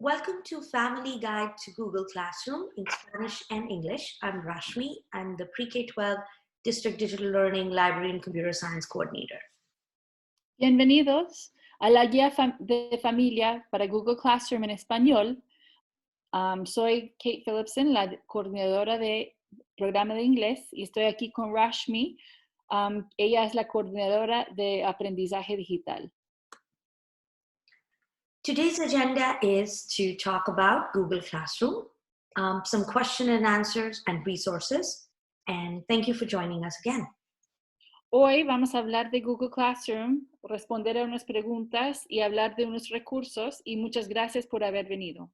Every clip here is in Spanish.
Welcome to Family Guide to Google Classroom in Spanish and English. I'm Rashmi. I'm the Pre-K-12 District Digital Learning Library and Computer Science Coordinator. Bienvenidos a la guía de familia para Google Classroom en español. Soy Kate Phillipson, la coordinadora de programa de inglés, y estoy aquí con Rashmi. Ella es la coordinadora de aprendizaje digital. Today's agenda is to talk about Google Classroom, some question and answers and resources, and thank you for joining us again. Hoy vamos a hablar de Google Classroom, responder a unas preguntas y hablar de unos recursos, y muchas gracias por haber venido.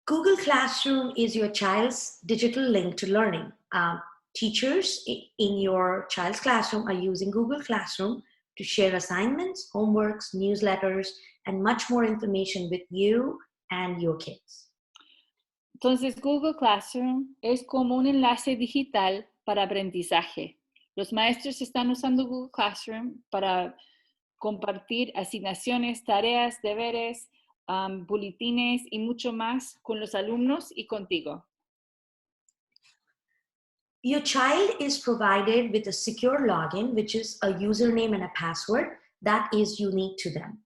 Google Classroom is your child's digital link to learning. Teachers in your child's classroom are using Google Classroom to share assignments, homeworks, newsletters, and much more information with you and your kids. Entonces, Google Classroom es como un enlace digital para aprendizaje. Los maestros están usando Google Classroom para compartir asignaciones, tareas, deberes, boletines y mucho más con los alumnos y contigo. Your child is provided with a secure login, which is a username and a password that is unique to them.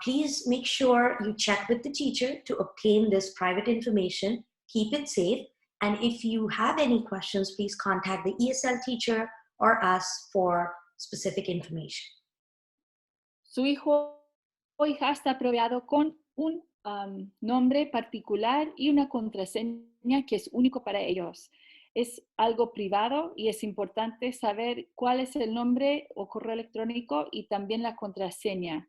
Please make sure you check with the teacher to obtain this private information, keep it safe, and if you have any questions, please contact the ESL teacher or us for specific information. Su hijo o hija está proveado con un nombre particular y una contraseña que es único para ellos. Es algo privado y es importante saber cuál es el nombre o correo electrónico y también la contraseña.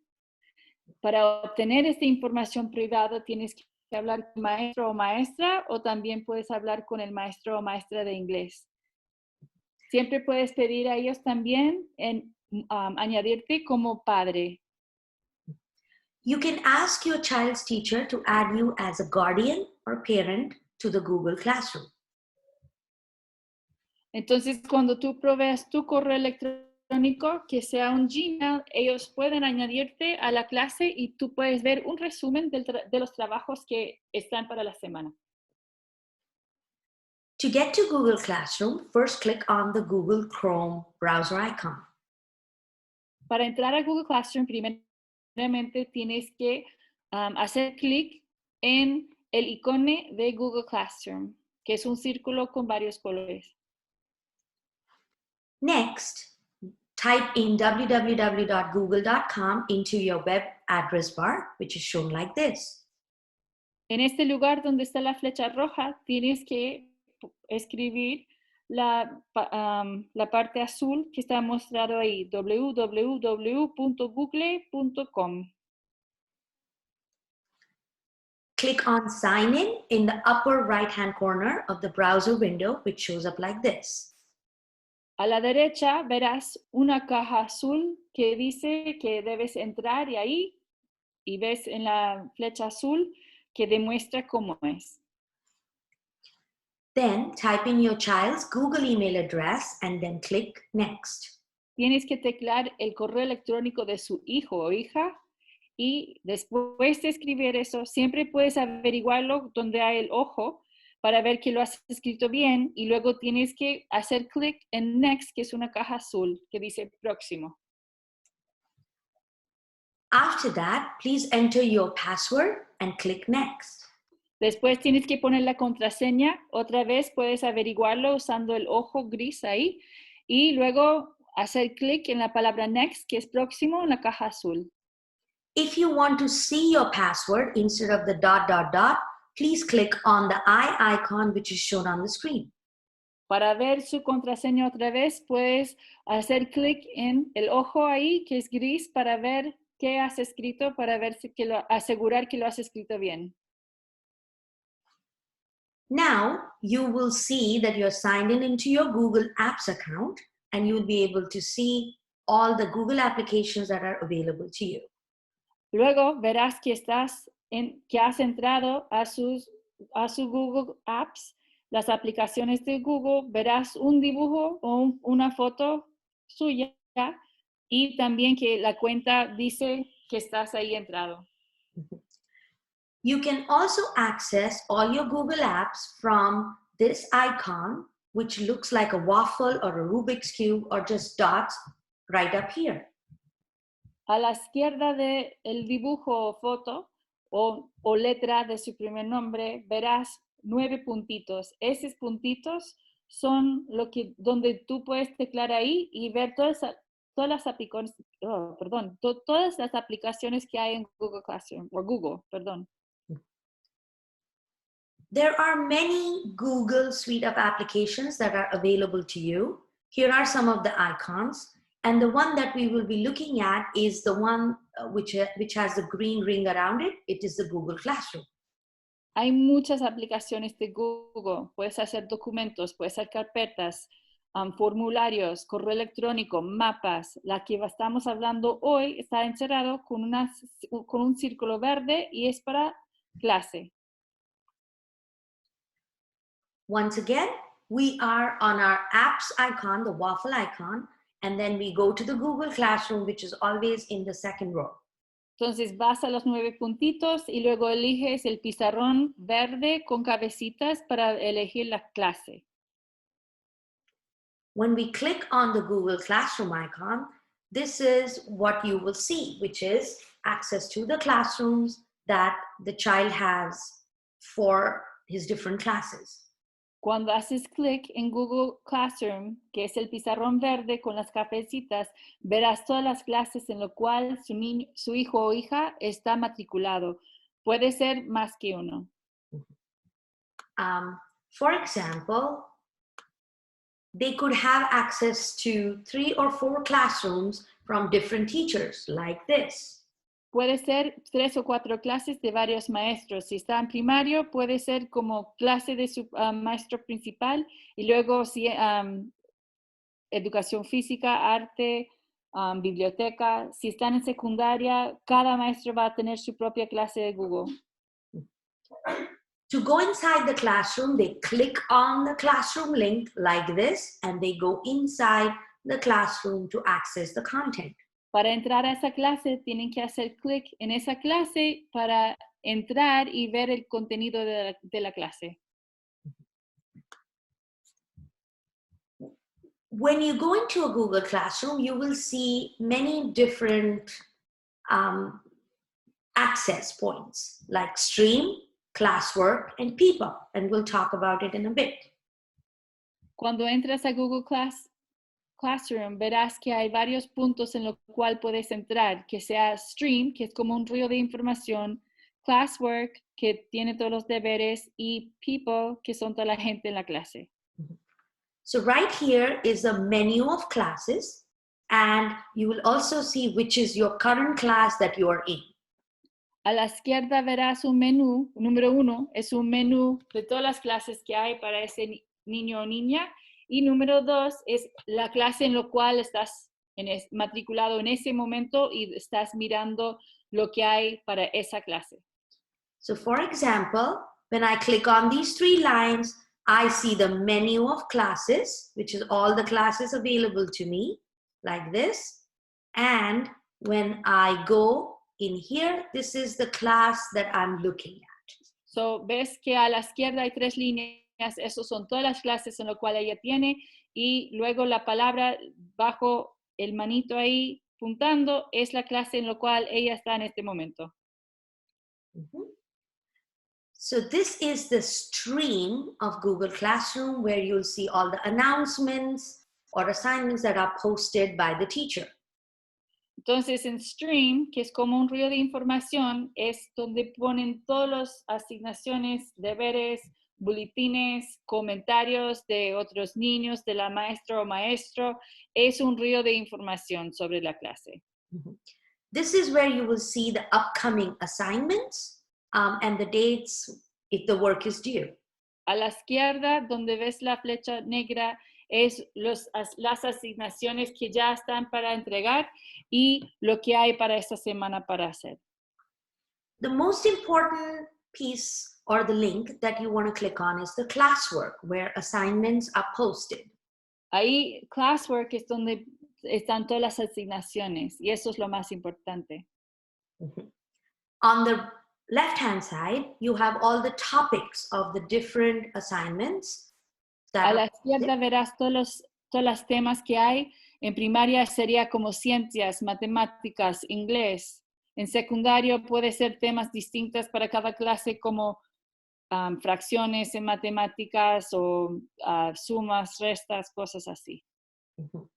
Para obtener esta información privada tienes que hablar con maestro o maestra, o también puedes hablar con el maestro o maestra de inglés. Siempre puedes pedir a ellos también añadirte como padre. You can ask your child's teacher to add you as a guardian or parent to the Google Classroom. Entonces, cuando tú proveas tu correo electrónico, que sea un Gmail, ellos pueden añadirte a la clase y tú puedes ver un resumen de los trabajos que están para la semana. To get to Google Classroom, first click on the Google Chrome browser icon. Para entrar a Google Classroom, primeramente tienes que hacer clic en el icono de Google Classroom, que es un círculo con varios colores. Next, type in www.google.com into your web address bar, which is shown like this. En este lugar donde está la flecha roja, tienes que escribir la parte azul que está mostrado ahí, www.google.com. Click on Sign in the upper right-hand corner of the browser window, which shows up like this. A la derecha verás una caja azul que dice que debes entrar y ves en la flecha azul que demuestra cómo es. Then type in your child's Google email address and then click Next. Tienes que teclear el correo electrónico de su hijo o hija y después de escribir eso, siempre puedes averiguarlo donde hay el ojo para ver que lo has escrito bien, y luego tienes que hacer clic en Next, que es una caja azul que dice Próximo. After that, please enter your password and click Next. Después tienes que poner la contraseña. Otra vez puedes averiguarlo usando el ojo gris ahí, y luego hacer clic en la palabra Next, que es Próximo, en la caja azul. If you want to see your password instead of the ... please click on the eye icon which is shown on the screen. Para ver su contraseña otra vez, puedes hacer clic en el ojo ahí, que es gris, para ver qué has escrito, para ver asegurar que lo has escrito bien. Now, you will see that you're signed in into your Google Apps account, and you'll be able to see all the Google applications that are available to you. Luego verás que que has entrado a su Google Apps, las aplicaciones de Google, verás un dibujo o una foto suya, y también que la cuenta dice que estás ahí entrado. You can also access all your Google apps from this icon, which looks like a waffle or a Rubik's Cube or just dots right up here. A la izquierda del dibujo o foto o letra de su primer nombre, verás 9 puntitos. Esos puntitos son donde tú puedes teclar ahí y ver todas las aplicaciones, todas las aplicaciones que hay en Google Classroom, o Google, perdón. There are many Google suite of applications that are available to you. Here are some of the icons. And the one that we will be looking at is the one which has the green ring around it. It is the Google Classroom. Hay muchas aplicaciones de Google. Puedes hacer documentos, puedes hacer carpetas, formularios, correo electrónico, mapas. La que estamos hablando hoy está encerrado con un círculo verde y es para clase. Once again, we are on our apps icon, the waffle icon, and then we go to the Google Classroom, which is always in the second row. Entonces vas a los 9 puntitos y luego eliges el pizarrón verde con cabecitas para elegir la clase. When we click on the Google Classroom icon, this is what you will see, which is access to the classrooms that the child has for his different classes. Cuando haces clic en Google Classroom, que es el pizarrón verde con las cabecitas, verás todas las clases en las cuales su hijo o hija está matriculado. Puede ser más que uno. For example, they could have access to 3 or 4 classrooms from different teachers, like this. Puede ser 3 o 4 clases de varios maestros. Si está en primario, puede ser como clase de su maestro principal y luego si educación física, arte, biblioteca. Si están en secundaria, cada maestro va a tener su propia clase de Google. To go inside the classroom, they click on the classroom link like this, and they go inside the classroom to access the content. Para entrar a esa clase, tienen que hacer clic en esa clase para entrar y ver el contenido de la clase. When you go into a Google Classroom, you will see many different access points like stream, classwork, and people, and we'll talk about it in a bit. Cuando entras a Google Classroom, verás que hay varios puntos en los cuales puedes entrar, que sea stream, que es como un río de información, classwork, que tiene todos los deberes, y people, que son toda la gente en la clase. So right here is a menu of classes, and you will also see which is your current class that you are in. A la izquierda verás un menú, número 1 es un menú de todas las clases que hay para ese niño o niña, y número 2 es la clase en la cual estás matriculado en ese momento y estás mirando lo que hay para esa clase. So for example, when I click on these 3 lines, I see the menu of classes, which is all the classes available to me, like this. And when I go in here, this is the class that I'm looking at. So, ves que a la izquierda hay 3 líneas, esos son todas las clases en las cuales ella tiene, y luego la palabra bajo el manito ahí puntando es la clase en la cual ella está en este momento. Mm-hmm. So this is the stream of Google Classroom where you'll see all the announcements or assignments that are posted by the teacher. Entonces en Stream, que es como un río de información, es donde ponen todas las asignaciones, deberes, boletines, comentarios de otros niños, de la maestra o maestro. Es un río de información sobre la clase. Mm-hmm. This is where you will see the upcoming assignments and the dates if the work is due. A la izquierda, donde ves la flecha negra, es las asignaciones que ya están para entregar y lo que hay para esta semana para hacer. The most important piece or the link that you want to click on is the classwork, where assignments are posted. Ahí, classwork es donde están todas las asignaciones y eso es lo más importante. Mhm. On the left-hand side, you have all the topics of the different assignments that A are la izquierda verás todos los temas que hay. En primaria sería como ciencias, matemáticas, inglés. En secundario puede ser temas distintos para cada clase como fracciones en matemáticas o sumas, restas, cosas así. Mhm.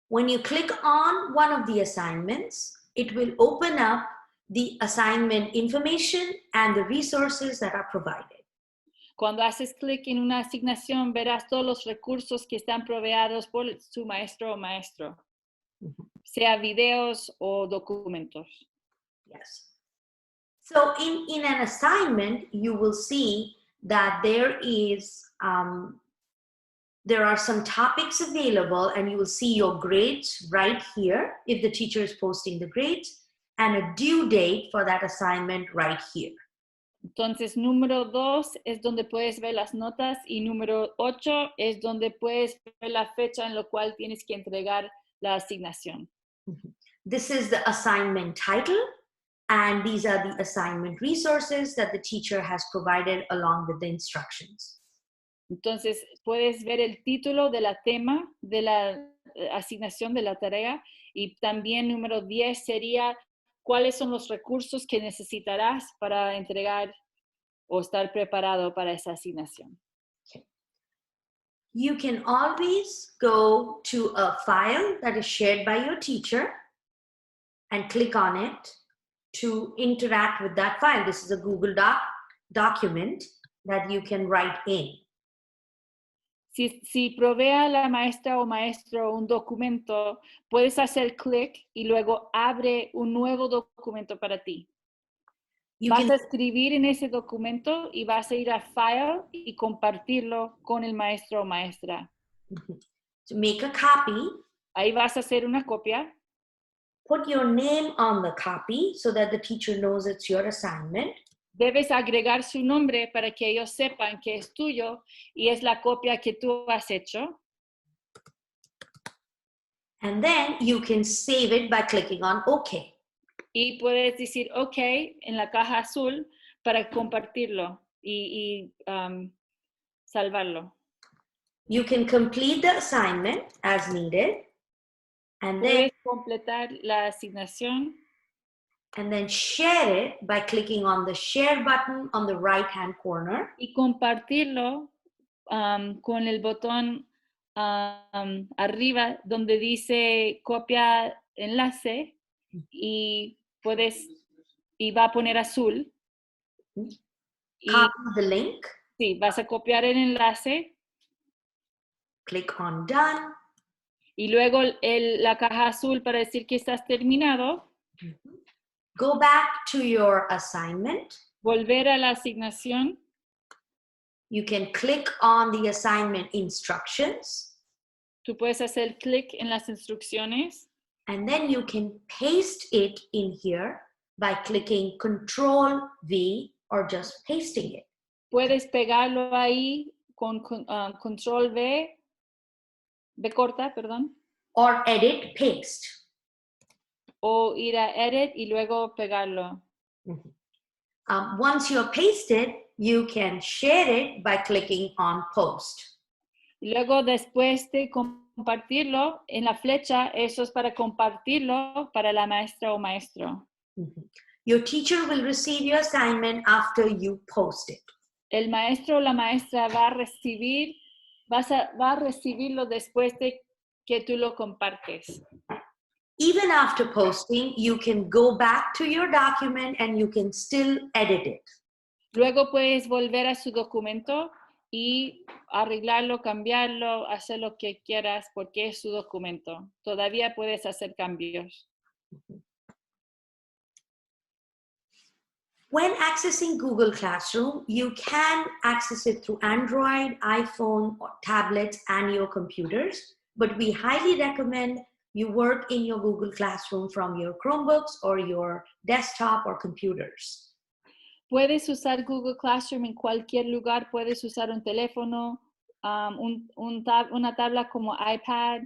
When you click on one of the assignments, it will open up the assignment information and the resources that are provided. Cuando haces clic en una asignación, verás todos los recursos que están proveedos por su maestro o maestro, sea videos o documentos. Yes. So in an assignment, you will see that there are some topics available, and you will see your grades right here if the teacher is posting the grades, and a due date for that assignment right here. Entonces, número 2 es donde puedes ver las notas y número 8 es donde puedes ver la fecha en la cual tienes que entregar la asignación. This is the assignment title, and these are the assignment resources that the teacher has provided along with the instructions. Entonces, puedes ver el título de la tema de la asignación de la tarea y también número 10 sería cuáles son los recursos que necesitarás para entregar o estar preparado para esa asignación. Okay. You can always go to a file that is shared by your teacher and click on it to interact with that file. This is a Google document that you can write in. Si provee la maestra o maestro un documento, puedes hacer clic y luego abre un nuevo documento para ti. Vas a escribir en ese documento y vas a ir a File y compartirlo con el maestro o maestra. To make a copy, ahí vas a hacer una copia. Put your name on the copy so that the teacher knows it's your assignment. Debes agregar su nombre para que ellos sepan que es tuyo y es la copia que tú has hecho. And then you can save it by clicking on OK. Y puedes decir OK en la caja azul para compartirlo y salvarlo. You can complete the assignment as needed. And puedes completar la asignación. And then share it by clicking on the share button on the right-hand corner. Y compartirlo con el botón arriba donde dice copia enlace y va a poner azul. Copy the link. Sí, vas a copiar el enlace. Click on done. Y luego la caja azul para decir que estás terminado. Go back to your assignment. Volver a la asignación. You can click on the assignment instructions. Tú puedes hacer clic en las instrucciones. And then you can paste it in here by clicking Control V or just pasting it. Puedes pegarlo ahí con Control V corta, perdón. Or edit, paste. O ir a edit y luego pegarlo. Once you're pasted, you can share it by clicking on post. Y luego después de compartirlo, en la flecha, eso es para compartirlo para la maestra o maestro. Your teacher will receive your assignment after you post it. El maestro o la maestra va a recibirlo después de que tú lo compartes. Even after posting, you can go back to your document and you can still edit it. Luego puedes volver a su documento y arreglarlo, cambiarlo, hacer lo que quieras porque es su documento. Todavía puedes hacer cambios. When accessing Google Classroom, you can access it through Android, iPhone, or tablets, and your computers. But we highly recommend you work in your Google Classroom from your Chromebooks or your desktop or computers. Puedes usar Google Classroom en cualquier lugar. Puedes usar un teléfono, una tabla como iPad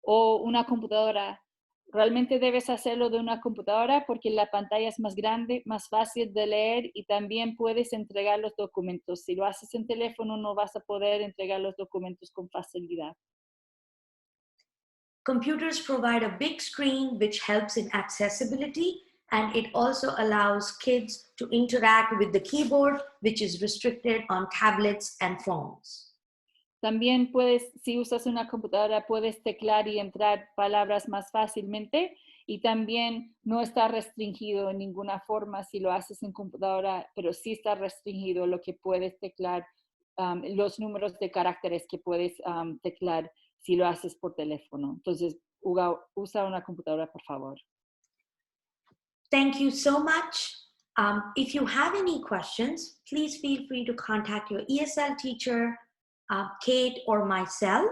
o una computadora. Realmente debes hacerlo de una computadora porque la pantalla es más grande, más fácil de leer y también puedes entregar los documentos. Si lo haces en teléfono, no vas a poder entregar los documentos con facilidad. Computers provide a big screen which helps in accessibility, and it also allows kids to interact with the keyboard, which is restricted on tablets and phones. También puedes, si usas una computadora, puedes teclar y entrar palabras más fácilmente y también no está restringido en ninguna forma si lo haces en computadora, pero sí está restringido lo que puedes teclar, los números de caracteres que puedes teclar si lo haces por teléfono. Entonces, usa una computadora, por favor. Thank you so much. If you have any questions, please feel free to contact your ESL teacher, Kate or myself,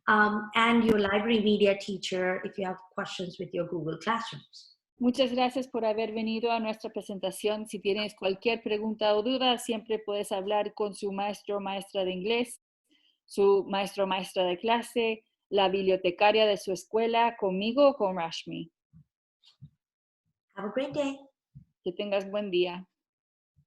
and your library media teacher if you have questions with your Google Classrooms. Muchas gracias por haber venido a nuestra presentación. Si tienes cualquier pregunta o duda, siempre puedes hablar con su maestro o maestra de inglés, su maestro o maestra de clase, la bibliotecaria de su escuela, conmigo o con Rashmi. Have a great day. Que tengas buen día.